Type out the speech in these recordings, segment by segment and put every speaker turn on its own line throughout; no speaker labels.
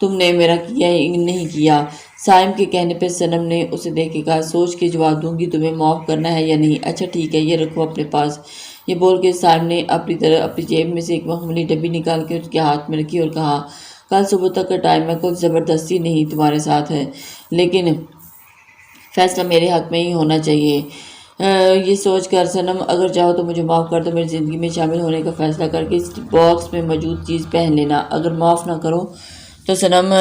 تم نے میرا کیا نہیں کیا۔ سائم کے کہنے پہ صنم نے اسے دیکھ کے کہا، سوچ کے جواب دوں گی تمہیں معاف کرنا ہے یا نہیں۔ اچھا ٹھیک ہے، یہ رکھو اپنے پاس۔ یہ بول کے سائم نے اپنی جیب میں سے ایک معمولی ڈبی نکال کے اس کے ہاتھ میں رکھی اور کہا، کل صبح تک کا ٹائم ہے، کوئی زبردستی نہیں تمہارے ساتھ ہے، لیکن فیصلہ میرے حق میں ہی ہونا چاہیے۔ یہ سوچ کر صنم، اگر چاہو تو مجھے معاف کر دو، میری زندگی میں شامل ہونے کا فیصلہ کر کے اس باکس میں موجود چیز پہن لینا، اگر معاف نہ کرو تو صنم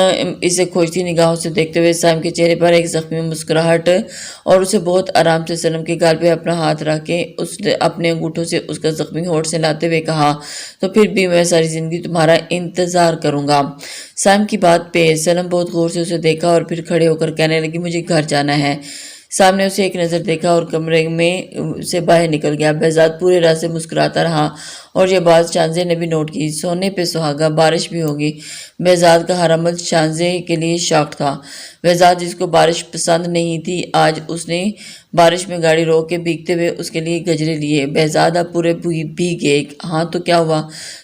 اسے کھوجتی نگاہوں سے دیکھتے ہوئے سائم کے چہرے پر ایک زخمی مسکراہٹ اور اسے بہت آرام سے صنم کے گال پہ اپنا ہاتھ رکھ کے اس نے اپنے انگوٹھوں سے اس کا زخمی ہونٹ سے لاتے ہوئے کہا، تو پھر بھی میں ساری زندگی تمہارا انتظار کروں گا۔ سائم کی بات پہ صنم بہت غور سے اسے دیکھا اور پھر کھڑے ہو کر کہنے لگی، مجھے گھر جانا ہے۔ سامنے اسے ایک نظر دیکھا اور کمرے میں سے باہر نکل گیا۔ بہزاد پورے راہ سے مسکراتا رہا اور یہ بات شانزے نے بھی نوٹ کی۔ سونے پہ سہاگا، بارش بھی ہوگی۔ بہزاد کا ہر عمل شانزے کے لیے شاک تھا۔ بہزاد جس کو بارش پسند نہیں تھی، آج اس نے بارش میں گاڑی روک کے بھیگتے ہوئے اس کے لیے گجرے لیے۔ بہزاد اب پورے بھیگ گئے۔ ہاں تو کیا ہوا،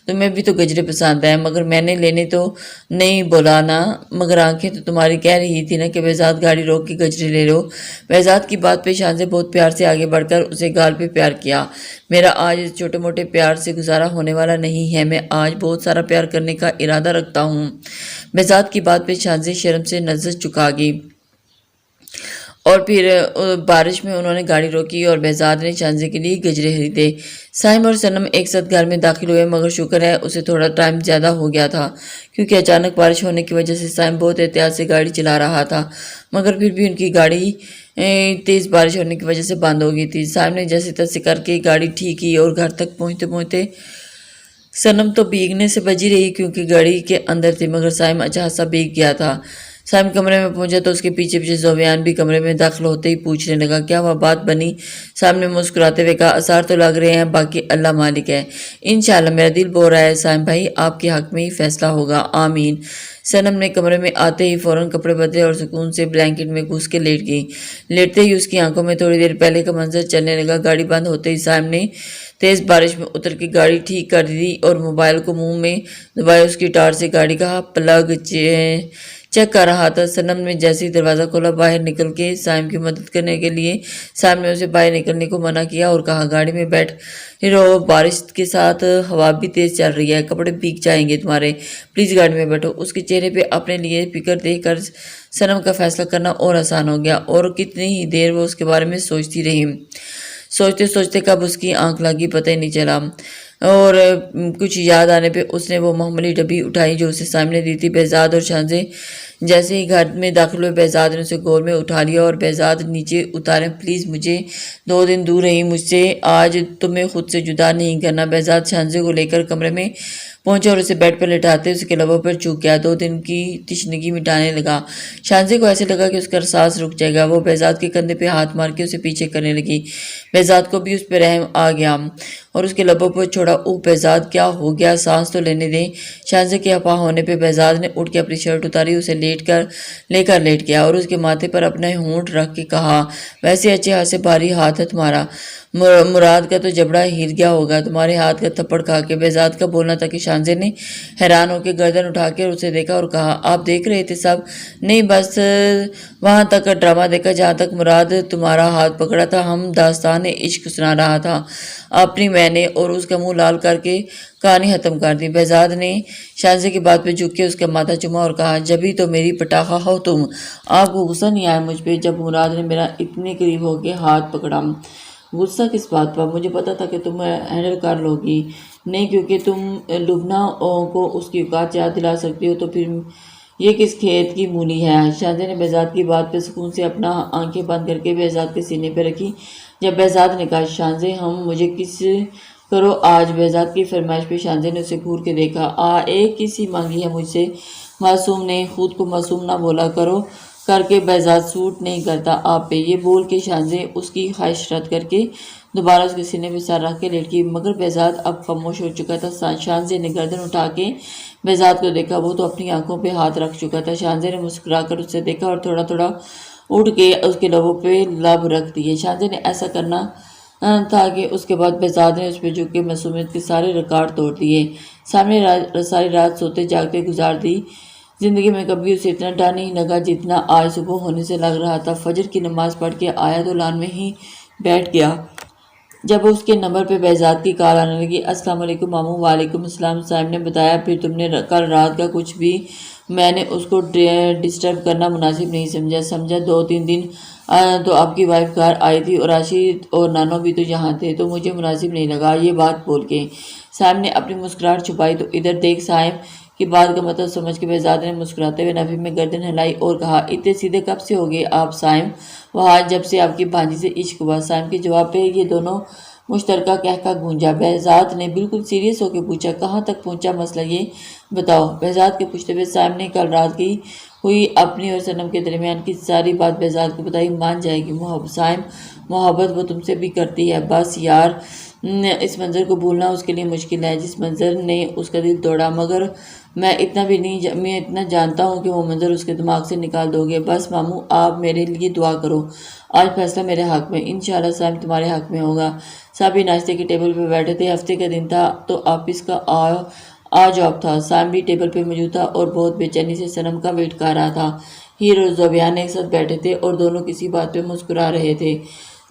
تمہیں بھی تو گجرے پسند ہیں، مگر میں نے لینے تو نہیں بولا نا، مگر آنکھیں تو تمہاری کہہ رہی تھی نا کہ بہزاد گاڑی روک کے گجرے لے لو۔ بہزاد کی بات پہ شانزے بہت پیار سے آگے بڑھ کر اسے گال پہ پیار کیا۔ میرا آج اس چھوٹے موٹے پیار سے گزارا ہونے والا نہیں ہے، میں آج بہت سارا پیار کرنے کا ارادہ رکھتا ہوں۔ بہزاد کی بات پہ شانزے شرم سے نظر چکا گئی اور پھر بارش میں انہوں نے گاڑی روکی اور بہزاد نے شانزے کے لیے گجرے خریدے۔ سائم اور صنم ایک ساتھ گھر میں داخل ہوئے، مگر شکر ہے اسے تھوڑا ٹائم زیادہ ہو گیا تھا، کیونکہ اچانک بارش ہونے کی وجہ سے سائم بہت احتیاط سے گاڑی چلا رہا تھا، مگر پھر بھی ان کی گاڑی تیز بارش ہونے کی وجہ سے بند ہو گئی تھی۔ سائم نے جیسے تیسے کر کے گاڑی ٹھیک کی اور گھر تک پہنچتے پہنچتے صنم تو بھیگنے سے بچی رہی کیونکہ گاڑی کے اندر تھی، مگر سائم اچھا خاصا بھیگ گیا تھا۔ سائم کمرے میں پہنچا تو اس کے پیچھے پیچھے زویان بھی کمرے میں داخل ہوتے ہی پوچھنے لگا، کیا وہ بات بنی؟ سائم نے مسکراتے ہوئے کہا، آثار تو لگ رہے ہیں، باقی اللہ مالک ہے، انشاءاللہ میرا دل بول رہا ہے سائم بھائی آپ کے حق میں ہی فیصلہ ہوگا، آمین۔ صنم نے کمرے میں آتے ہی فوراً کپڑے بدلے اور سکون سے بلینکٹ میں گھس کے لیٹ گئی۔ لیٹتے ہی اس کی آنکھوں میں تھوڑی دیر پہلے کا منظر چلنے لگا۔ گاڑی بند ہوتے ہی سائم نے تیز بارش میں اتر کے گاڑی ٹھیک کر دی اور موبائل کو منہ میں دبائے اس کی ٹارچ سے گاڑی کا پلگ چیک کر رہا تھا۔ صنم نے جیسے ہی دروازہ کھولا باہر نکل کے سائم کی مدد کرنے کے لیے سائم نے اسے باہر نکلنے کو منع کیا اور کہا، گاڑی میں بیٹھ رہو، بارش کے ساتھ ہوا بھی تیز چل رہی ہے، کپڑے بھیگ جائیں گے تمہارے، پلیز گاڑی میں بیٹھو۔ اس کے چہرے پہ اپنے لیے فکر دیکھ کر صنم کا فیصلہ کرنا اور آسان ہو گیا اور کتنی ہی دیر وہ اس کے بارے میں سوچتی رہی۔ سوچتے سوچتے کب اس کی آنکھ لگی پتہ ہی نہیں چلا اور کچھ یاد آنے پہ اس نے وہ معمولی ڈبی اٹھائی جو اسے سائم نے دی تھی۔ بہزاد اور شانزے جیسے ہی گھر میں داخل ہوئے بہزاد نے اسے گود میں اٹھا لیا اور بہزاد نیچے اتارے، پلیز مجھے 2 دن دور رہی مجھ سے، آج تمہیں خود سے جدا نہیں کرنا۔ بہزاد شانزے کو لے کر کمرے میں پہنچا اور اسے بیڈ پر لٹاتے اس کے لبوں پر چوک گیا، 2 دن کی تشنگی مٹانے لگا۔ شانزے کو ایسے لگا کہ اس کا سانس رک جائے گا، وہ بہزاد کے کندھے پہ ہاتھ مار کے اسے پیچھے کرنے لگی۔ بہزاد کو بھی اس پہ رحم آ گیا اور اس کے لبوں پر چھوڑا، اوہ بہزاد کیا ہو گیا، سانس تو لینے دیں۔ شانزے کے ہپا ہونے پہ بہزاد نے اٹھ کے اپنی شرٹ اتاری، اسے لے کر لیٹ گیا اور اس کے ماتھے پر اپنا ہونٹ رکھ کے کہا، ویسے اچھے خاصے بھاری ہاتھ ہے تمہارا، مراد کا تو جبڑا ہل گیا ہوگا تمہارے ہاتھ کا تھپڑ کھا کے۔ بہزاد کا بولنا تھا کہ شانزے نے حیران ہو کے گردن اٹھا کے اسے دیکھا اور کہا، آپ دیکھ رہے تھے سب؟ نہیں بس وہاں تک کا ڈرامہ دیکھا جہاں تک مراد تمہارا ہاتھ پکڑا تھا، ہم داستان عشق سنا رہا تھا اپنی میں نے، اور اس کا منہ لال کر کے کہانی ختم کر دی۔ بہزاد نے شانزے کی بات پہ جھک کے اس کا ماتھا چوما اور کہا، جبھی تو میری پٹاخہ ہو تم، آپ کو غصہ نہیں آیا مجھ پہ جب مراد نے میرا اتنے قریب ہو کے ہاتھ پکڑا؟ غصہ کس بات پر؟ مجھے پتا تھا کہ تم ہینڈل کر لو گی، نہیں کیونکہ تم لبنہ کو اس کی اوقات یاد دلا سکتی ہو، تو پھر یہ کس کھیت کی مولی ہے؟ شانزے نے بہزاد کی بات پہ سکون سے اپنا آنکھیں بند کر کے بہزاد کے سینے پہ رکھی۔ جب بہزاد نے کہا، شانزے ہم مجھے کس کرو آج، بہزاد کی فرمائش پہ شانزے نے اسے گھور کے دیکھا۔ ایک کسی مانگی ہے مجھ سے، معصوم نے، خود کو معصوم نہ بولا کرو، کر کے بہزاد سوٹ نہیں کرتا آپ پہ، یہ بول کے شانزے اس کی خواہش رد کر کے دوبارہ اس کے سینے پہ سر رکھ کے لیٹ گئی، مگر بہزاد اب خاموش ہو چکا تھا۔ شانزے نے گردن اٹھا کے بہزاد کو دیکھا، وہ تو اپنی آنکھوں پہ ہاتھ رکھ چکا تھا۔ شانزے نے مسکرا کر اسے دیکھا اور تھوڑا تھوڑا اٹھ کے اس کے لبوں پہ لب رکھ دیے۔ شانزے نے ایسا کرنا تھا کہ اس کے بعد بہزاد نے اس پہ جھک کے معصومیت کے سارے ریکارڈ توڑ دیے۔ سامنے ساری رات سوتے جاگتے گزار دی۔ زندگی میں کبھی اسے اتنا ڈر نہیں لگا جتنا آج صبح ہونے سے لگ رہا تھا۔ فجر کی نماز پڑھ کے آیا تو لان میں ہی بیٹھ گیا جب اس کے نمبر پہ بہزاد کی کال آنے لگی۔ السلام علیکم ماموں۔ وعلیکم السلام۔ صاحب نے بتایا پھر تم نے کل رات کا کچھ بھی؟ میں نے اس کو ڈسٹرب کرنا مناسب نہیں سمجھا 2-3 دن تو آپ کی وائف گھر آئی تھی اور راشد اور نانو بھی تو یہاں تھے تو مجھے مناسب نہیں لگا یہ بات بول کے۔ صاحب نے اپنی مسکراہٹ چھپائی تو ادھر دیکھ صاحب کی بات کا مطلب سمجھ کے بہزاد نے مسکراتے ہوئے نفی میں گردن ہلائی اور کہا اتنے سیدھے کب سے ہو گئے آپ صاحب؟ وہاں جب سے آپ کی بھانجی سے عشق ہوا۔ صاحب کے جواب پہ یہ دونوں مشترکہ کہکا گونجا۔ بہزاد نے بالکل سیریس ہو کے پوچھا کہاں تک پہنچا مسئلہ یہ بتاؤ؟ بہزاد کے پوچھتے ہوئے صاحب نے کل رات کی ہوئی اپنی اور صنم کے درمیان کی ساری بات بہزاد کو بتائی۔ مان جائے گی صاحب محبت وہ تم سے بھی کرتی ہے، بس یار اس منظر کو بھولنا اس کے لیے مشکل ہے جس منظر نے اس کا دل توڑا، مگر میں اتنا جانتا ہوں کہ وہ منظر اس کے دماغ سے نکال دو گے۔ بس ماموں آپ میرے لیے دعا کرو، آج فیصلہ میرے حق میں، انشاءاللہ صاحب تمہارے حق میں ہوگا۔ صاحب بھی ناشتے کی ٹیبل پہ بیٹھے تھے، ہفتے کا دن تھا تو آفس کا آج آف تھا۔ صاحب بھی ٹیبل پہ موجود تھا اور بہت بے چینی سے صنم کا ویٹ کر رہا تھا۔ ہیر اور زوبیان ایک ساتھ بیٹھے تھے اور دونوں کسی بات پہ مسکرا رہے تھے۔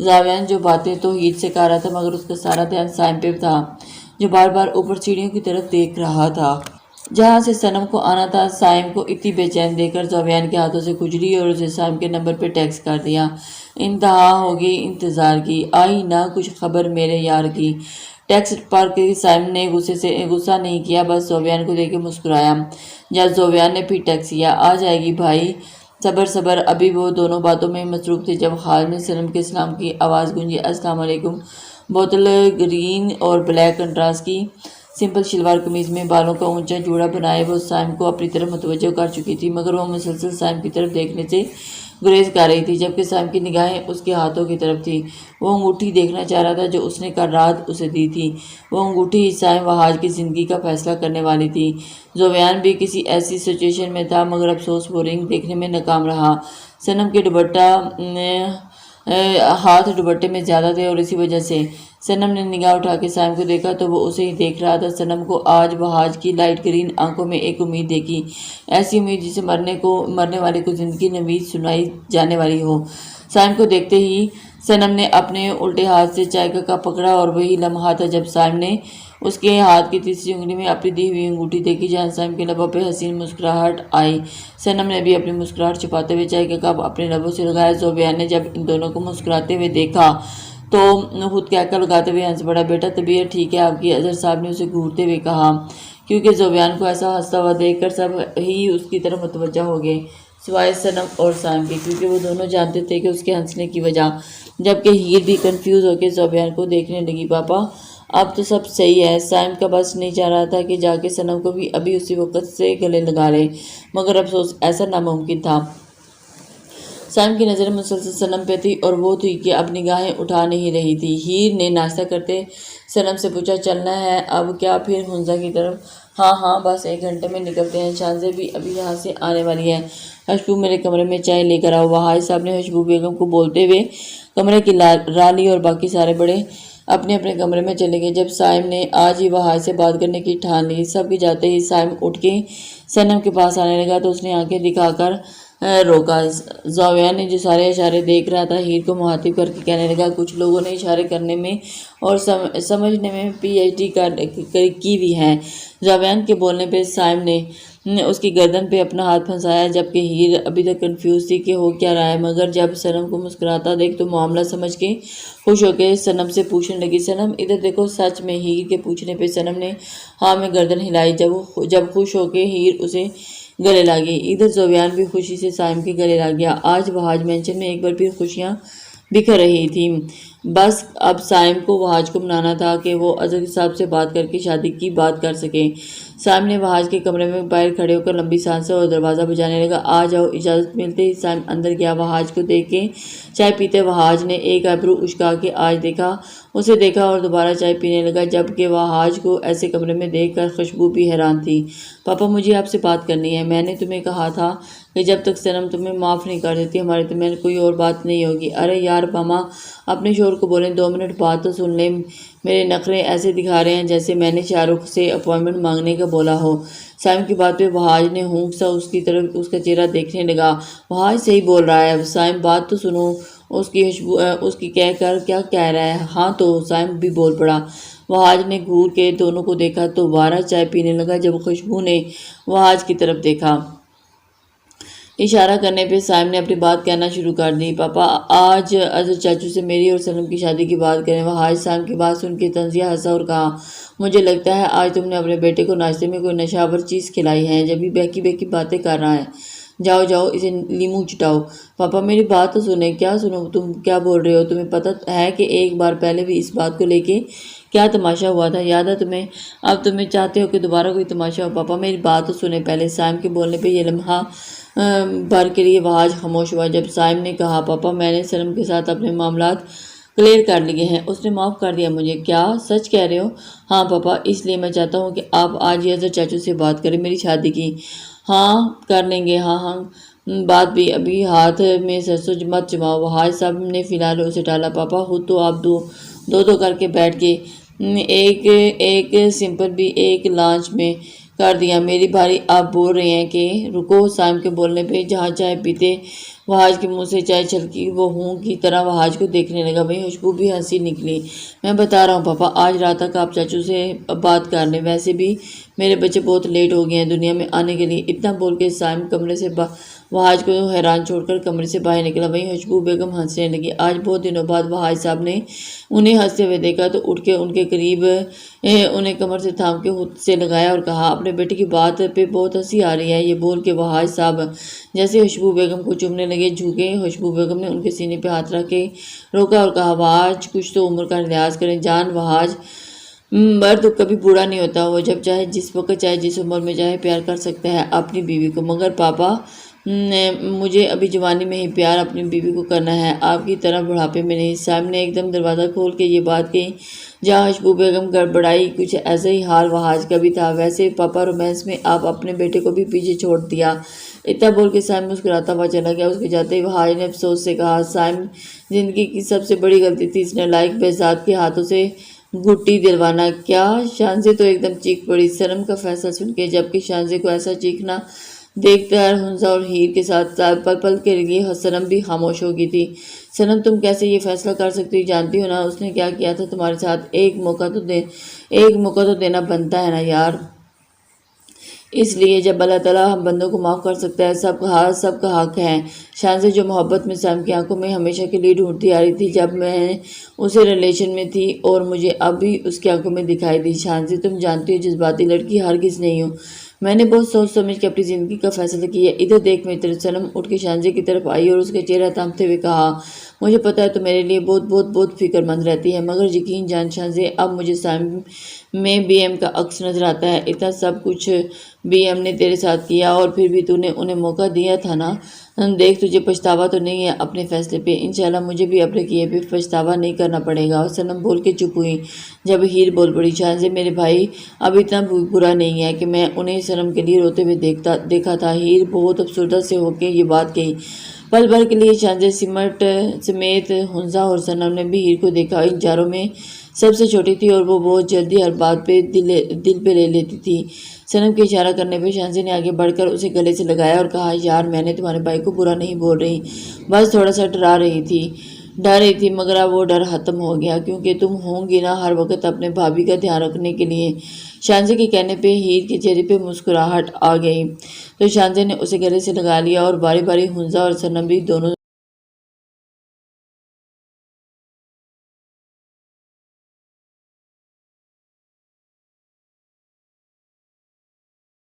زوبیان جو باتیں تو ہیر سے کر رہا تھا مگر اس کا سارا دھیان صاحب پہ تھا جو بار بار اوپر سیڑھیوں کی طرف دیکھ رہا تھا جہاں سے صنم کو آنا تھا۔ صائم کو اتنی بے چین دیکھ کر زوبیان کے ہاتھوں سے گزری اور اسے صائم کے نمبر پہ ٹیکسٹ کر دیا۔ انتہا ہوگی انتظار کی، آئی نہ کچھ خبر میرے یار کی۔ ٹیکسٹ پڑھ کے صائم نے غصہ نہیں کیا، بس زوبیان کو دیکھ کے مسکرایا۔ جب زوبیان نے پھر ٹیکسٹ کیا آ جائے گی بھائی، صبر ابھی وہ دونوں باتوں میں مصروف تھے جب ہال میں صنم کے سلام کی آواز گونجی۔ السلام علیکم۔ بوتل گرین اور بلیک کنٹراسٹ کی سمپل شلوار قمیض میں بالوں کا اونچا جوڑا بنائے وہ صائم کو اپنی طرف متوجہ کر چکی تھی، مگر وہ مسلسل صائم کی طرف دیکھنے سے گریز کر رہی تھی جبکہ صائم کی نگاہیں اس کے ہاتھوں کی طرف تھی۔ وہ انگوٹھی دیکھنا چاہ رہا تھا جو اس نے کل رات اسے دی تھی۔ وہ انگوٹھی ہی صائم وہاج کی زندگی کا فیصلہ کرنے والی تھی۔ زوبیان بھی کسی ایسی سچویشن میں تھا مگر افسوس وہ رنگ دیکھنے میں ناکام رہا۔ صنم کے ہاتھ دوپٹے میں زیادہ تھے اور اسی وجہ سے صنم نے نگاہ اٹھا کے صائم کو دیکھا تو وہ اسے ہی دیکھ رہا تھا۔ صنم کو آج وہاج کی لائٹ گرین آنکھوں میں ایک امید دیکھی، ایسی امید جسے مرنے والے کو زندگی نوید سنائی جانے والی ہو۔ صائم کو دیکھتے ہی صنم نے اپنے الٹے ہاتھ سے چائے کا کپ پکڑا اور وہی لمحہ تھا جب صائم نے اس کے ہاتھ کی تیسری انگلی میں اپنی دی ہوئی انگوٹھی دیکھی جہاں صائم کے لبوں پہ حسین مسکراہٹ آئی۔ صنم نے بھی اپنی مسکراہٹ چھپاتے ہوئے چائے کا کپ اپنے لبوں سے لگایا۔ زوبیان نے جب ان دونوں کو مسکراتے ہوئے دیکھا تو خود کہہ کر لگاتے ہوئے ہنس پڑا۔ بیٹا طبیعت ٹھیک ہے آپ کی؟ اظہر صاحب نے اسے گھورتے ہوئے کہا، کیونکہ زوبیان کو ایسا ہنستا ہوا دیکھ کر سب ہی اس کی طرف متوجہ ہو گئے سوائے صنم اور صائم کے، کیونکہ وہ دونوں جانتے تھے کہ اس کے ہنسنے کی وجہ، جبکہ ہیر بھی کنفیوز ہو کے زوبیان کو دیکھنے لگی۔ پاپا اب تو سب صحیح ہے۔ صائم کا بس نہیں چاہ رہا تھا کہ جا کے صنم کو بھی ابھی اسی وقت سے گلے لگا لے، مگر افسوس ایسا ناممکن تھا۔ صائم کی نظر مسلسل صنم پہ تھی اور وہ تھی کہ اب نگاہیں اٹھا نہیں رہی تھی۔ ہیر نے ناشتہ کرتے صنم سے پوچھا چلنا ہے اب کیا پھر ہنزا کی طرف؟ ہاں بس 1 گھنٹے میں نکلتے ہیں، شانزے بھی ابھی یہاں سے آنے والی ہے۔ خوشبو میرے کمرے میں چائے لے کر آؤ۔ وہاج صاحب نے خوشبو بیگم کو بولتے ہوئے کمرے کی راہ لی اور باقی سارے بڑے اپنے اپنے کمرے میں چلے گئے۔ جب صائم نے آج ہی وہاج سے بات کرنے کی ٹھان لی، سب کے جاتے ہی صائم اٹھ کے صنم کے پاس آنے لگا تو اس نے آنکھیں دکھا کر روکا۔ زوبیان نے جو سارے اشارے دیکھ رہا تھا ہیر کو مخاطب کر کے کہنے لگا، کچھ لوگوں نے اشارے کرنے میں اور سمجھنے میں PhD کی بھی ہے۔ زوبیان کے بولنے پہ صائم نے اس کی گردن پہ اپنا ہاتھ پھنسایا جبکہ ہیر ابھی تک کنفیوز تھی کہ ہو کیا رہا ہے، مگر جب صنم کو مسکراتا دیکھ تو معاملہ سمجھ کے خوش ہو کے صنم سے پوچھنے لگی، صنم ادھر دیکھو۔ سچ میں؟ ہیر کے پوچھنے پہ صنم نے ہاں میں گردن ہلائی جب خوش ہو کے ہیر اسے گلے لگی۔ ادھر زوبیان بھی خوشی سے صائم کے گلے لگ گیا۔ آج وہاج مینشن میں ایک بار پھر خوشیاں بکھر رہی تھیں، بس اب صائم کو وہاج کو منانا تھا کہ وہ اظہر صاحب سے بات کر کے شادی کی بات کر سکے۔ صائم نے وہاج کے کمرے میں باہر کھڑے ہو کر لمبی سانسیں اور دروازہ بجانے لگا۔ آ جاؤ۔ اجازت ملتے ہی صائم اندر گیا۔ وہاج کو دیکھ کے چائے پیتے وہاج نے ایک آئیبرو اچکا کے اسے دیکھا اور دوبارہ چائے پینے لگا، جبکہ وہاج کو ایسے کمرے میں دیکھ کر خوشبو بھی حیران تھی۔ پاپا مجھے آپ سے بات کرنی ہے، میں نے تمہیں کہا تھا کہ جب تک صنم تمہیں معاف نہیں کر دیتی ہمارے درمیان کوئی اور بات نہیں ہوگی۔ ارے یار ماما اپنے شوہر کو بولیں 2 منٹ بات تو سن لیں، میرے نخرے ایسے دکھا رہے ہیں جیسے میں نے شاہ رخ سے اپوائنٹمنٹ مانگنے کا بولا ہو۔ سائم کی بات پہ وہاج نے ہونک سا اس کی طرف اس کا چہرہ دیکھنے لگا۔ وہاج صحیح بول رہا ہے، سائم بات تو سنو، اس کی کہہ کر کیا کہہ رہا ہے؟ ہاں تو سائم بھی بول پڑا۔ وہاج نے گھور کے دونوں کو دیکھا تو وارا چائے پینے لگا۔ جب خوشبو نے وہاج کی طرف دیکھا، اشارہ کرنے پہ سائم نے اپنی بات کہنا شروع کر دی۔ پاپا آج اظہر چاچو سے میری اور سنم کی شادی کی بات کریں۔ وہاج سائم کی بات سن کے طنزیہ ہنسا اور کہا، مجھے لگتا ہے آج تم نے اپنے بیٹے کو ناشتے میں کوئی نشہ آور چیز کھلائی ہے، جبھی بہکی بہکی باتیں کر رہا ہے۔ جاؤ جاؤ اسے لیمو چٹاؤ۔ پاپا میری بات تو سنیں۔ کیا سنو؟ تم کیا بول رہے ہو؟ تمہیں پتہ ہے کہ ایک بار پہلے بھی اس بات کو لے کے کیا تماشا ہوا تھا، یاد ہے تمہیں؟ اب تمہیں چاہتے ہو کہ دوبارہ کوئی تماشا ہو؟ پاپا میری بات تو سنیں پہلے۔ سائم کے بولنے پہ یہ لمحہ بھر کے لیے وہاج خاموش ہوا۔ جب سائم نے کہا، پاپا میں نے سنم کے ساتھ اپنے معاملات کلیئر کر لیے ہیں، اس نے معاف کر دیا مجھے۔ کیا سچ کہہ رہے ہو؟ ہاں پاپا، اس لیے میں چاہتا ہوں کہ آپ آج ہی اظہر چاچو سے بات کریں میری شادی کی۔ ہاں کر لیں گے، ہاں ہاں بات بھی ابھی ہاتھ میں سرسوں مت جماؤ۔ وہاج صاحب نے فی الحال اسے ٹالا۔ پاپا خود تو آپ دو کر کے بیٹھ کے ایک سمپل بھی ایک لانچ میں کر دیا، میری بھاری آپ بول رہے ہیں کہ رکو۔ سائم کے بولنے پہ جہاں چائے پیتے وہاج کے منہ سے چائے چھلکی، وہ ہوں کی طرح وہاج کو دیکھنے لگا۔ وہیں خوشبو بھی ہنسی نکلی۔ میں بتا رہا ہوں پاپا، آج رات تک آپ چاچو سے بات کر لیں، ویسے بھی میرے بچے بہت لیٹ ہو گئے ہیں دنیا میں آنے کے لیے۔ اتنا بول کے سائم کمرے سے وہاج کو حیران چھوڑ کر کمرے سے باہر نکلا۔ وہیں خوشبو بیگم ہنسنے لگی۔ آج بہت دنوں بعد وہاج صاحب نے انہیں ہنستے ہوئے دیکھا تو اٹھ کے ان کے قریب انہیں کمر سے تھام کے خود سے لگایا اور کہا، اپنے بیٹے کی بات پہ بہت ہنسی آ رہی ہے۔ یہ بول کے وہاج صاحب جیسے خوشبو بیگم کو چومنے لگے جھکے۔ خوشبو بیگم نے ان کے سینے پہ ہاتھ رکھ کے روکا اور کہا، وہاج کچھ تو عمر کا لحاظ کریں جان۔ وہاج مرد کبھی بوڑھا نہیں ہوتا، وہ جب چاہے جس وقت چاہے جس عمر میں چاہے پیار کر سکتا ہے اپنی بیوی کو، مگر پاپا مجھے ابھی جوانی میں ہی پیار اپنی بیوی کو کرنا ہے، آپ کی طرح بڑھاپے میں نہیں۔ سائم نے ایک دم دروازہ کھول کے یہ بات کہی جہاں خوشبو بیگم گڑبڑائی۔ کچھ ایسا ہی حال وہاج کا بھی تھا۔ ویسے پاپا رومانس میں آپ اپنے بیٹے کو بھی پیچھے چھوڑ دیا۔ اتنا بول کے سائم مسکراتا ہوا چلا گیا۔ اس کے جاتے ہی وہاج نے افسوس سے کہا، سائم زندگی کی سب سے بڑی غلطی تھی اس نالائق بہزاد کے ہاتھوں سے گھٹی دلوانا۔ کیا؟ شانزے تو ایک دم چیخ پڑی سنم کا فیصلہ سن کے، جبکہ شانزے کو ایسا چیخنا دیکھ کر حنزہ اور ہیر کے ساتھ پل پل کے لیے سنم بھی خاموش ہو گئی تھی۔ سنم تم کیسے یہ فیصلہ کر سکتی ہو؟ جانتی ہو نا اس نے کیا کیا تھا تمہارے ساتھ؟ ایک موقع تو دینا بنتا ہے نا یار۔ اس لیے جب اللہ تعالیٰ ہم بندوں کو معاف کر سکتا ہے، سب کا حق ہے۔ شانزے جو محبت میں سائم کی آنکھوں میں ہمیشہ کے لیے ڈھونڈتی آ رہی تھی جب میں اسے ریلیشن میں تھی، اور مجھے اب بھی اس کی آنکھوں میں دکھائی دی۔ شانزے تم جانتی ہو جذباتی لڑکی ہرگز نہیں ہوں، میں نے بہت سوچ سمجھ کے اپنی زندگی کا فیصلہ کیا۔ ادھر دیکھ میری طرف۔ سنم اٹھ کے شانزے کی طرف آئی اور اس کا چہرہ تھامتے ہوئے کہا، مجھے پتا ہے تو میرے لیے بہت بہت بہت فکر مند رہتی ہے، مگر یقین جان شانزے، اب مجھے سائم میں بی ایم کا عکس نظر آتا ہے۔ اتنا سب کچھ بی ایم نے تیرے ساتھ کیا اور پھر بھی تو نے انہیں موقع دیا تھا نا۔ دیکھ تجھے پچھتاوا تو نہیں ہے اپنے فیصلے پہ؟ انشاءاللہ مجھے بھی اپنے کیے پہ پچھتاوا نہیں کرنا پڑے گا۔ اور سنم بول کے چپ ہوئی۔ جب ہیر بول پڑی، شانزے میرے بھائی اب اتنا برا نہیں ہے کہ میں انہیں سنم کے لیے روتے ہوئے دیکھا تھا۔ ہیر بہت افسردہ سے ہو کے یہ بات کہی۔ پل بھر کے لیے شانزے سمیت حنزہ اور سنم نے بھی ہیر کو دیکھا۔ ان چاروں میں سب سے چھوٹی تھی اور وہ بہت جلدی ہر بات پہ دل پہ لے لیتی تھی۔ سنم کے اشارہ کرنے پہ شانزے نے آگے بڑھ کر اسے گلے سے لگایا اور کہا، یار میں نے تمہارے بھائی کو برا نہیں بول رہی، بس تھوڑا سا ڈر رہی تھی، مگر اب وہ ڈر ختم ہو گیا کیونکہ تم ہوں گی نا ہر وقت اپنے بھابھی کا دھیان رکھنے کے لیے۔ شانزے کے کہنے پہ ہیر کے چہرے پہ مسکراہٹ آ گئی تو شانزے نے اسے گلے سے لگا لیا اور باری باری حنزہ اور سنم بھی دونوں